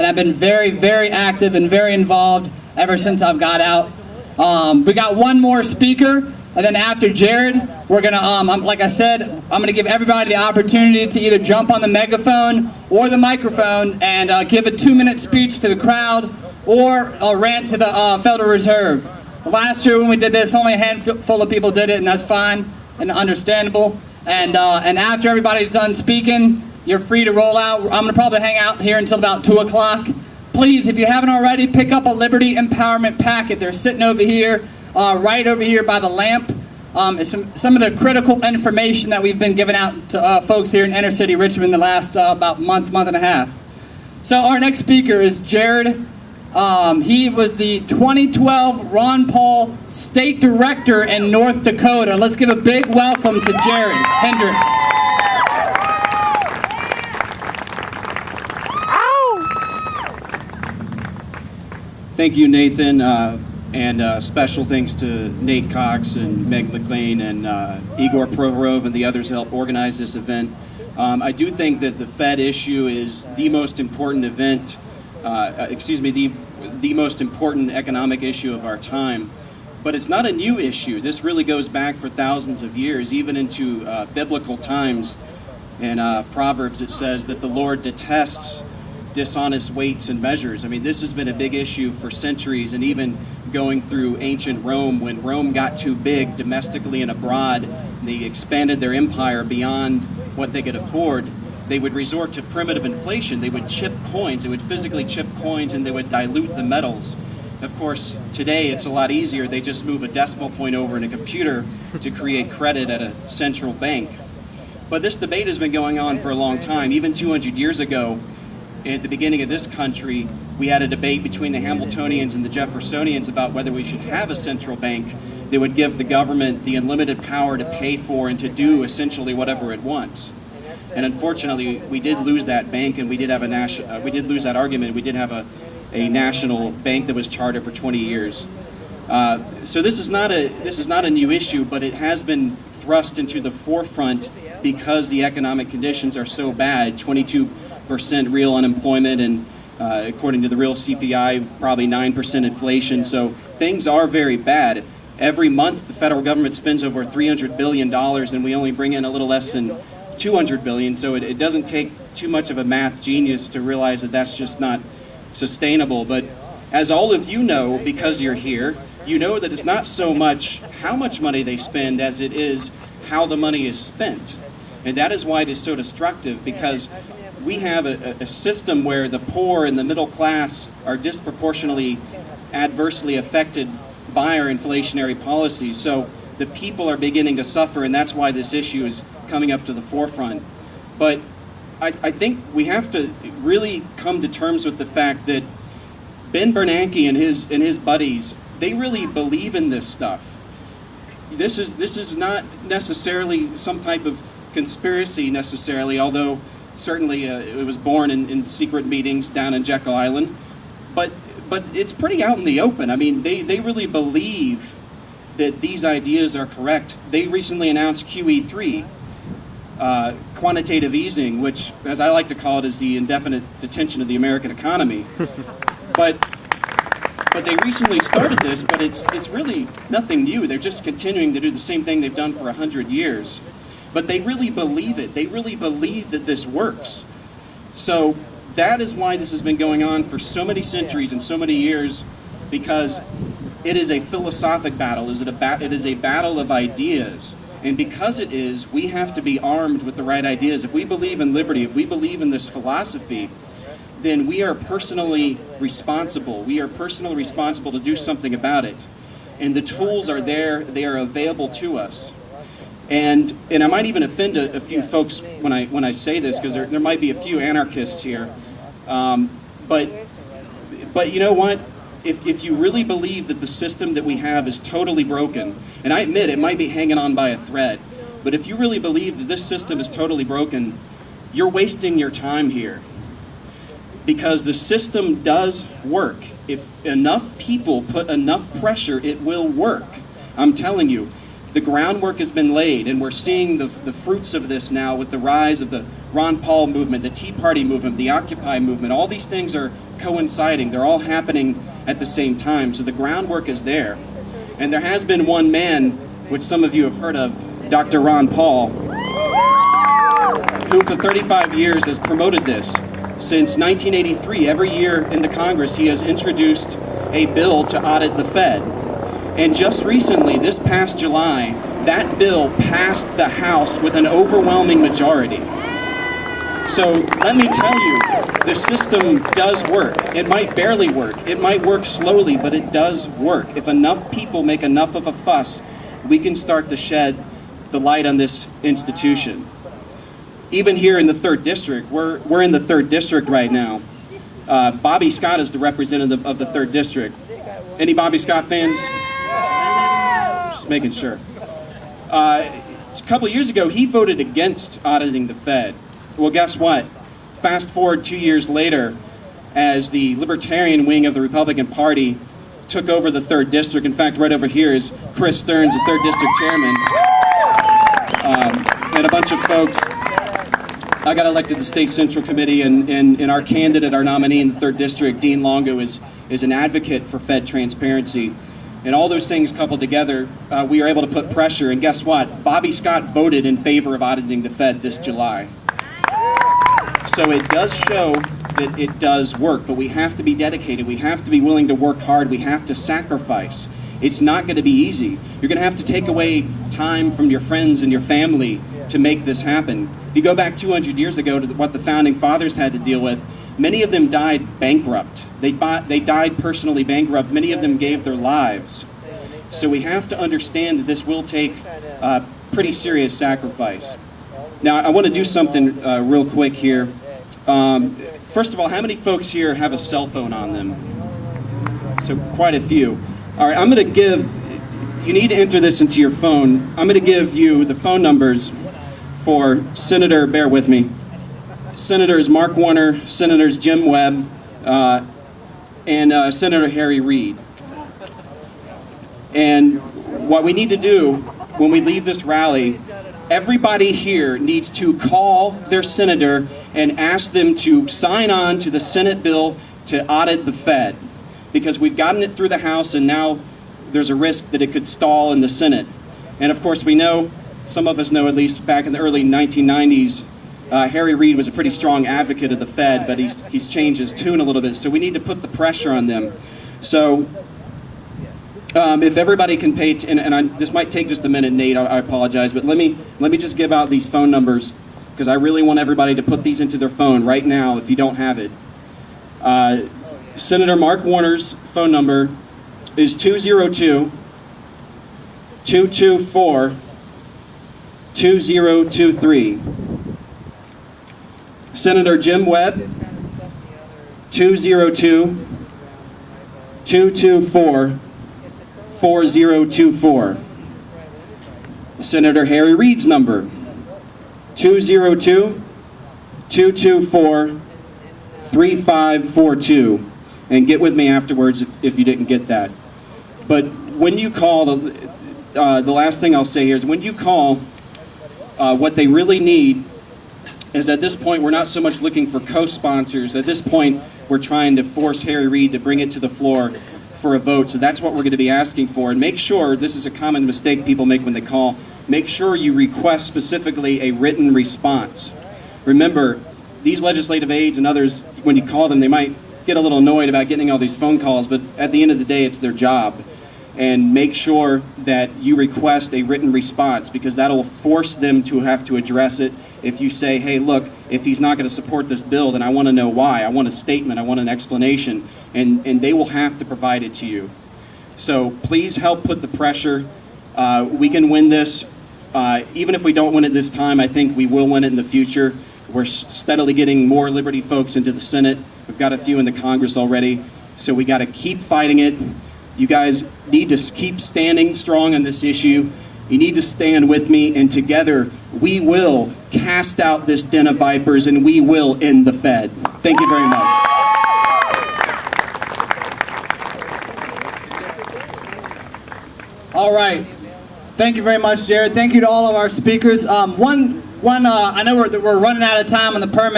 and I've been very, very active and very involved ever since I've got out. We got one more speaker, and then after Jared, we're gonna, like I said, I'm gonna give everybody the opportunity to either jump on the megaphone or the microphone and give a 2-minute speech to the crowd or a rant to the Federal Reserve. Last year when we did this, only a handful of people did it, and that's fine and understandable. And after everybody's done speaking, you're free to roll out. I'm gonna probably hang out here until about 2 o'clock. Please, if you haven't already, pick up a Liberty Empowerment packet. They're sitting over here. Right over here by the lamp. Is some of the critical information that we've been giving out to folks here in inner city Richmond the last about month and a half. So our next speaker is Jared. He was the 2012 Ron Paul State Director in North Dakota. Let's give a big welcome to Jared Hendrix. Thank you, Nathan. And special thanks to Nate Cox and Meg McLean and Igor Prohorov and the others that helped organize this event. I do think that the Fed issue is the most important event, the most important economic issue of our time. But it's not a new issue. This really goes back for thousands of years, even into biblical times. In Proverbs it says that the Lord detests dishonest weights and measures. I mean, this has been a big issue for centuries, and even going through ancient Rome, when Rome got too big domestically and abroad, they expanded their empire beyond what they could afford, they would resort to primitive inflation. They would chip coins, they would physically chip coins, and they would dilute the metals. Of course, today it's a lot easier. They just move a decimal point over in a computer to create credit at a central bank. But this debate has been going on for a long time. Even 200 years ago, at the beginning of this country, we had a debate between the Hamiltonians and the Jeffersonians about whether we should have a central bank that would give the government the unlimited power to pay for and to do essentially whatever it wants. And unfortunately, we did lose that bank, and we did have we did lose that argument. We did have a national bank that was chartered for 20 years. So this is not a new issue, but it has been thrust into the forefront because the economic conditions are so bad. 22% real unemployment, and according to the real CPI, probably 9% inflation. So things are very bad. Every month, the federal government spends over $300 billion, and we only bring in a little less than $200 billion. So it doesn't take too much of a math genius to realize that that's just not sustainable. But as all of you know, because you're here, you know that it's not so much how much money they spend as it is how the money is spent. And that is why it is so destructive, because we have a system where the poor and the middle class are disproportionately adversely affected by our inflationary policies. So the people are beginning to suffer, and that's why this issue is coming up to the forefront. But I think we have to really come to terms with the fact that Ben Bernanke and his buddies, they really believe in this stuff. This is not necessarily some type of conspiracy necessarily, although certainly it was born in secret meetings down in Jekyll Island, but it's pretty out in the open. I mean, they really believe that these ideas are correct. They recently announced QE3, quantitative easing, which, as I like to call it, is the indefinite detention of the American economy. But they recently started this, but it's really nothing new. They're just continuing to do the same thing they've done for 100 years. But they really believe it. They really believe that this works. So that is why this has been going on for so many centuries and so many years, because it is a philosophic battle. It is a battle of ideas. And because it is, we have to be armed with the right ideas. If we believe in liberty, if we believe in this philosophy, then we are personally responsible. We are personally responsible to do something about it. And the tools are there. They are available to us. And I might even offend a few folks when I say this, because there might be a few anarchists here. But you know what? If you really believe that the system that we have is totally broken, and I admit it might be hanging on by a thread, but if you really believe that this system is totally broken, you're wasting your time here. Because the system does work. If enough people put enough pressure, it will work. I'm telling you. The groundwork has been laid, and we're seeing the fruits of this now with the rise of the Ron Paul movement, the Tea Party movement, the Occupy movement, all these things are coinciding. They're all happening at the same time. So the groundwork is there. And there has been one man, which some of you have heard of, Dr. Ron Paul, who for 35 years has promoted this. Since 1983, every year in the Congress, he has introduced a bill to audit the Fed. And just recently, this past July, that bill passed the House with an overwhelming majority. So let me tell you, the system does work. It might barely work. It might work slowly, but it does work. If enough people make enough of a fuss, we can start to shed the light on this institution. Even here in the 3rd District, we're in the 3rd District right now. Bobby Scott is the representative of the 3rd District. Any Bobby Scott fans? Just making sure. A couple years ago, he voted against auditing the Fed. Well, guess what? Fast forward 2 years later, as the libertarian wing of the Republican Party took over the 3rd District. In fact, right over here is Chris Stearns, the 3rd District chairman, and a bunch of folks. I got elected to State Central Committee, and our candidate, our nominee in the 3rd District, Dean Longo, is an advocate for Fed transparency. And all those things coupled together, we were able to put pressure. And guess what? Bobby Scott voted in favor of auditing the Fed this July. So it does show that it does work, but we have to be dedicated. We have to be willing to work hard. We have to sacrifice. It's not going to be easy. You're going to have to take away time from your friends and your family to make this happen. If you go back 200 years ago to what the Founding Fathers had to deal with, many of them died bankrupt. They died personally bankrupt. Many of them gave their lives. So we have to understand that this will take pretty serious sacrifice. Now, I want to do something real quick here. First of all, how many folks here have a cell phone on them? So quite a few. All right, I'm going to give, you need to enter this into your phone. I'm going to give you the phone numbers for Senator, bear with me, Senators Mark Warner, Senators Jim Webb, and Senator Harry Reid. And what we need to do when we leave this rally, everybody here needs to call their senator and ask them to sign on to the Senate bill to audit the Fed. Because we've gotten it through the House, and now there's a risk that it could stall in the Senate. And of course we know, some of us know at least back in the early 1990s, Harry Reid was a pretty strong advocate of the Fed, but he's changed his tune a little bit. So we need to put the pressure on them. So if everybody can pay, this might take just a minute, Nate, I apologize, but let me just give out these phone numbers, because I really want everybody to put these into their phone right now if you don't have it. Senator Mark Warner's phone number is 202-224-2023. Senator Jim Webb, 202-224-4024. Senator Harry Reid's number, 202-224-3542. And get with me afterwards if you didn't get that. But when you call, the last thing I'll say here is when you call, what they really need is, at this point, we're not so much looking for co-sponsors. At this point, we're trying to force Harry Reid to bring it to the floor for a vote. So that's what we're going to be asking for. And make sure, this is a common mistake people make when they call, make sure you request specifically a written response. Remember, these legislative aides and others, when you call them, they might get a little annoyed about getting all these phone calls, but at the end of the day, it's their job. And make sure that you request a written response, because that'll force them to have to address it. If you say, hey, look, if he's not going to support this bill, then I want to know why. I want a statement. I want an explanation. And they will have to provide it to you. So please help put the pressure. We can win this. Even if we don't win it this time, I think we will win it in the future. We're steadily getting more Liberty folks into the Senate. We've got a few in the Congress already. So we got to keep fighting it. You guys need to keep standing strong on this issue. You need to stand with me, and together we will cast out this den of vipers, and we will end the Fed. Thank you very much. All right. Thank you very much, Jared. Thank you to all of our speakers. One I know we're running out of time on the permit.